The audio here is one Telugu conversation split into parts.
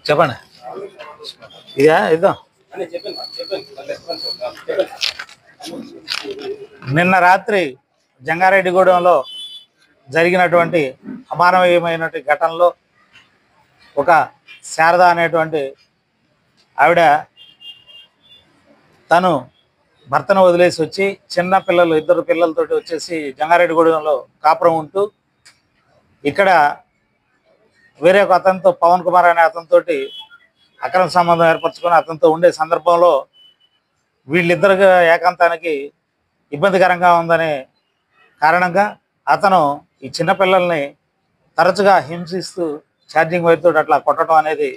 చెప్పండి. ఇదా ఇద్దాం. నిన్న రాత్రి జంగారెడ్డిగూడెంలో జరిగినటువంటి అమానవీయమైనటువంటి ఘటనలో ఒక శారద అనేటువంటి ఆవిడ తను భర్తను వదిలేసి వచ్చి చిన్న పిల్లలు 2 పిల్లలతోటి వచ్చేసి జంగారెడ్డిగూడెంలో కాపురం ఉంటూ ఇక్కడ వేరే ఒక అతనితో పవన్ కుమార్ అనే అతనితో అక్రమ సంబంధం ఏర్పరచుకొని అతనితో ఉండే సందర్భంలో వీళ్ళిద్దరు ఏకాంతానికి ఇబ్బందికరంగా ఉందనే కారణంగా అతను ఈ చిన్నపిల్లల్ని తరచుగా హింసిస్తూ ఛార్జింగ్ వైర్తో అట్లా కొట్టడం అనేది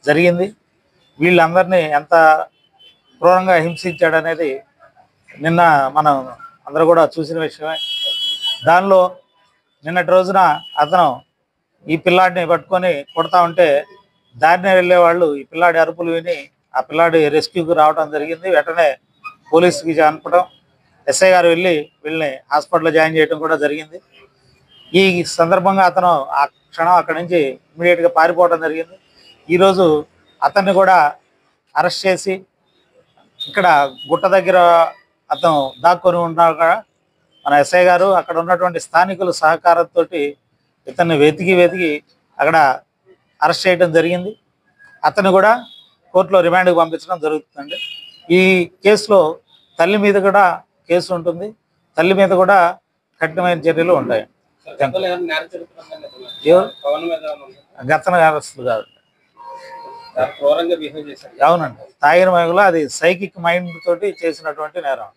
జరిగింది. వీళ్ళందరినీ ఎంత క్రూరంగా హింసించాడనేది నిన్న మనం అందరూ కూడా చూసిన విషయమే. దానిలో నిన్నటి రోజున అతను ఈ పిల్లాడిని పట్టుకొని కొడతా ఉంటే దారిని వెళ్ళే వాళ్ళు ఈ పిల్లాడి అరుపులు విని ఆ పిల్లాడి రెస్క్యూకి రావడం జరిగింది. వెంటనే పోలీసుకి అనుకోవడం, ఎస్ఐ గారు వెళ్ళి వీళ్ళని హాస్పిటల్లో జాయిన్ చేయడం కూడా జరిగింది. ఈ సందర్భంగా అతను ఆ క్షణం అక్కడి నుంచి ఇమీడియట్గా పారిపోవడం జరిగింది. ఈరోజు అతన్ని కూడా అరెస్ట్ చేసి ఇక్కడ గుట్ట దగ్గర అతను దాక్కొని ఉన్నాక మన ఎస్ఐ గారు అక్కడ ఉన్నటువంటి స్థానికుల సహకారంతో ఇతన్ని వెతికి అక్కడ అరెస్ట్ చేయడం జరిగింది. అతను కూడా కోర్టులో రిమాండ్కి పంపించడం జరుగుతుందండి. ఈ కేసులో తల్లి మీద కూడా కేసు ఉంటుంది. తల్లి మీద కూడా కఠినమైన చర్యలు ఉంటాయి. గతన అరెస్టులు కాదు. అవునండి, తాగిన మహిళ అది సైకిక్ మైండ్ తోటి చేసినటువంటి నేరం.